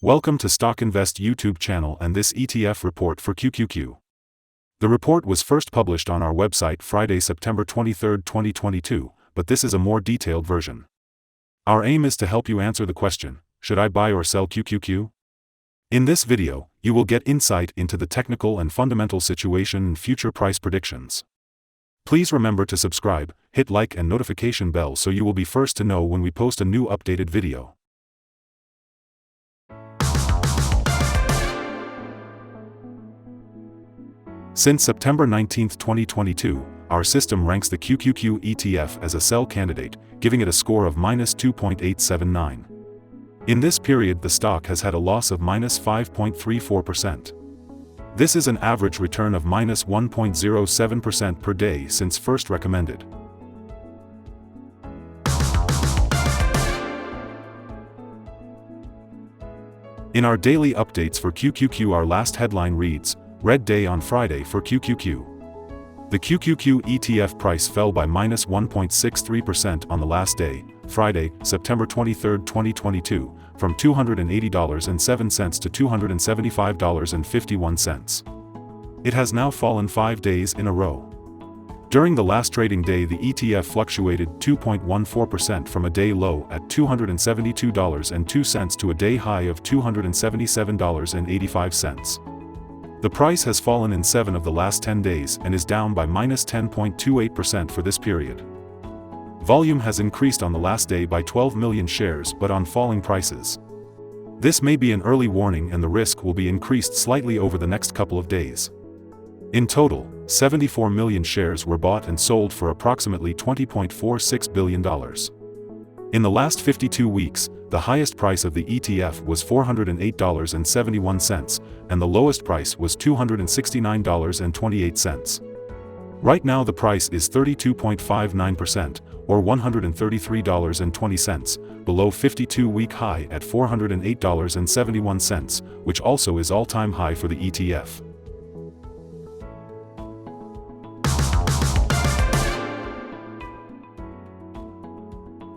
Welcome to StockInvest YouTube channel and this ETF report for QQQ. The report was first published on our website Friday, September 23, 2022, but this is a more detailed version. Our aim is to help you answer the question, should I buy or sell QQQ? In this video, you will get insight into the technical and fundamental situation and future price predictions. Please remember to subscribe, hit like and notification bell so you will be first to know when we post a new updated video. Since September 19, 2022, our system ranks the QQQ ETF as a sell candidate, giving it a score of -2.879. In this period the stock has had a loss of -5.34%. This is an average return of -1.07% per day since first recommended. In our daily updates for QQQ, our last headline reads, Red Day on Friday for QQQ. The QQQ ETF price fell by -1.63% on the last day, Friday, September 23, 2022, from $280.07 to $275.51. It has now fallen 5 days in a row. During the last trading day the ETF fluctuated 2.14% from a day low at $272.02 to a day high of $277.85. The price has fallen in 7 of the last 10 days and is down by -10.28% for this period. Volume has increased on the last day by 12 million shares but on falling prices. This may be an early warning and the risk will be increased slightly over the next couple of days. In total, 74 million shares were bought and sold for approximately $20.46 billion. In the last 52 weeks, the highest price of the ETF was $408.71, and the lowest price was $269.28. Right now the price is 32.59%, or $133.20, below 52-week high at $408.71, which also is all-time high for the ETF.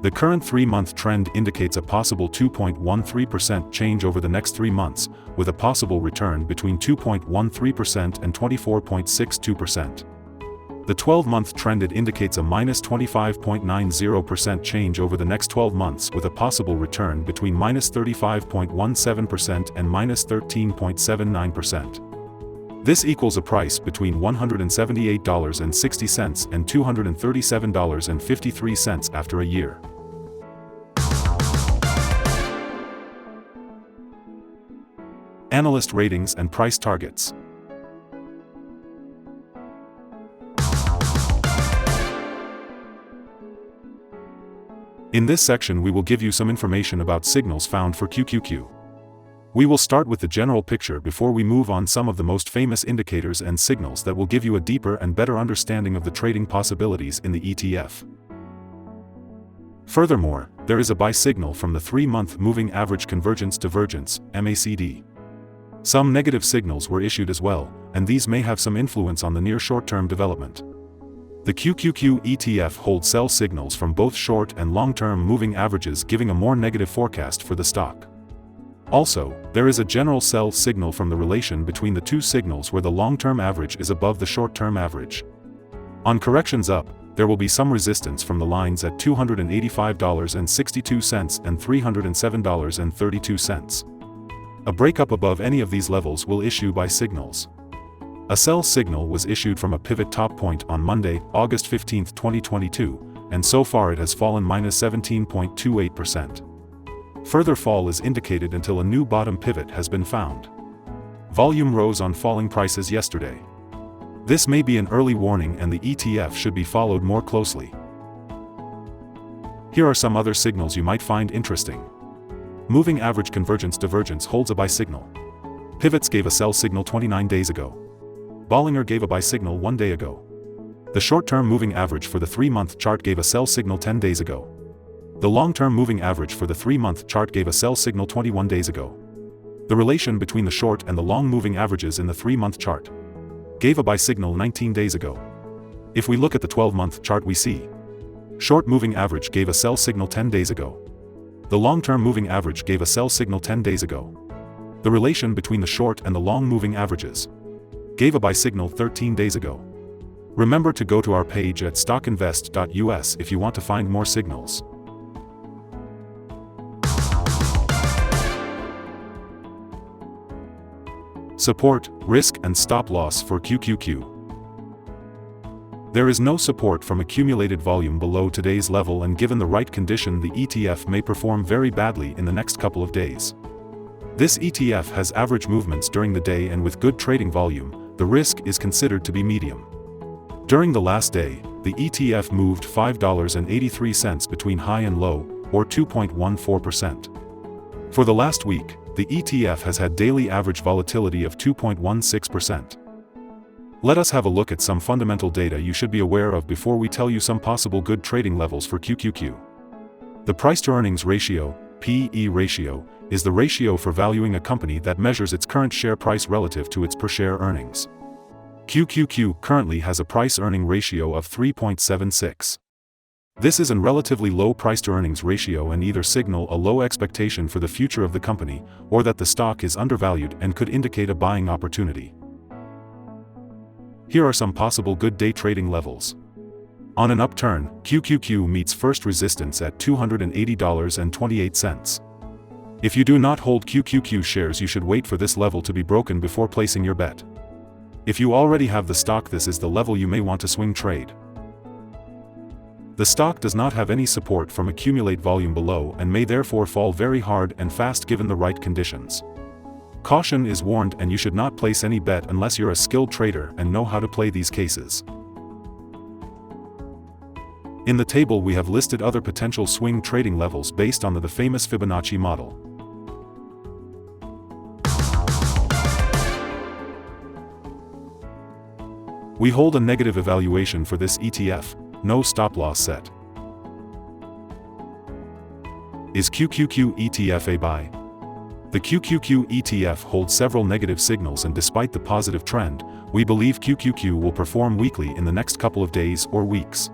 The current 3-month trend indicates a possible 2.13% change over the next 3 months, with a possible return between 2.13% and 24.62%. The 12-month trended indicates a -25.90% change over the next 12 months with a possible return between -35.17% and -13.79%. This equals a price between $178.60 and $237.53 after a year. Analyst ratings and price targets. In this section we will give you some information about signals found for QQQ. We will start with the general picture before we move on some of the most famous indicators and signals that will give you a deeper and better understanding of the trading possibilities in the ETF. Furthermore, there is a buy signal from the 3-month Moving Average Convergence Divergence, MACD. Some negative signals were issued as well, and these may have some influence on the near short-term development. The QQQ ETF holds sell signals from both short and long-term moving averages, giving a more negative forecast for the stock. Also, there is a general sell signal from the relation between the two signals where the long-term average is above the short-term average. On corrections up, there will be some resistance from the lines at $285.62 and $307.32. A breakup above any of these levels will issue buy signals. A sell signal was issued from a pivot top point on Monday, August 15, 2022, and so far it has fallen -17.28%. Further fall is indicated until a new bottom pivot has been found. Volume rose on falling prices yesterday. This may be an early warning and the ETF should be followed more closely. Here are some other signals you might find interesting. Moving Average Convergence Divergence holds a buy signal. Pivots gave a sell signal 29 days ago. Bollinger gave a buy signal 1 day ago. The short-term moving average for the 3-month chart gave a sell signal 10 days ago. The long-term moving average for the 3-month chart gave a sell signal 21 days ago. The relation between the short and the long moving averages in the 3-month chart gave a buy signal 19 days ago. If we look at the 12-month chart we see short moving average gave a sell signal 10 days ago. The long-term moving average gave a sell signal 10 days ago. The relation between the short and the long moving averages gave a buy signal 13 days ago. Remember to go to our page at StockInvest.us if you want to find more signals. Support, risk and stop loss for QQQ. There is no support from accumulated volume below today's level, and given the right condition the ETF may perform very badly in the next couple of days. This ETF has average movements during the day, and with good trading volume, the risk is considered to be medium. During the last day, the ETF moved $5.83 between high and low, or 2.14%. For the last week, the ETF has had daily average volatility of 2.16%. Let us have a look at some fundamental data you should be aware of before we tell you some possible good trading levels for QQQ. The price-to-earnings ratio, PE ratio, is the ratio for valuing a company that measures its current share price relative to its per-share earnings. QQQ currently has a price-earning ratio of 3.76. This is a relatively low price-to-earnings ratio and either signal a low expectation for the future of the company, or that the stock is undervalued and could indicate a buying opportunity. Here are some possible good day trading levels. On an upturn, QQQ meets first resistance at $280.28. If you do not hold QQQ shares, you should wait for this level to be broken before placing your bet. If you already have the stock, this is the level you may want to swing trade. The stock does not have any support from accumulate volume below and may therefore fall very hard and fast given the right conditions. Caution is warned, and you should not place any bet unless you're a skilled trader and know how to play these cases. In the table we have listed other potential swing trading levels based on the famous Fibonacci model. We hold a negative evaluation for this ETF, no stop loss set. Is QQQ ETF a buy? The QQQ ETF holds several negative signals, and despite the positive trend, we believe QQQ will perform weakly in the next couple of days or weeks.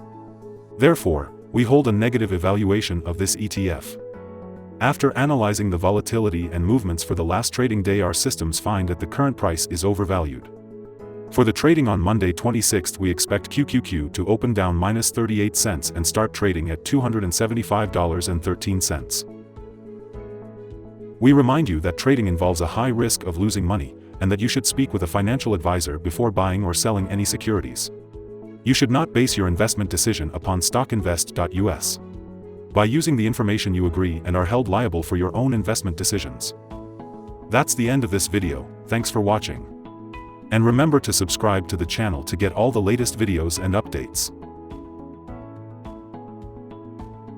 Therefore, we hold a negative evaluation of this ETF. After analyzing the volatility and movements for the last trading day, our systems find that the current price is overvalued. For the trading on Monday 26th, we expect QQQ to open down -38 cents and start trading at $275.13. We remind you that trading involves a high risk of losing money, and that you should speak with a financial advisor before buying or selling any securities. You should not base your investment decision upon StockInvest.us. By using the information you agree and are held liable for your own investment decisions. That's the end of this video. Thanks for watching. And remember to subscribe to the channel to get all the latest videos and updates.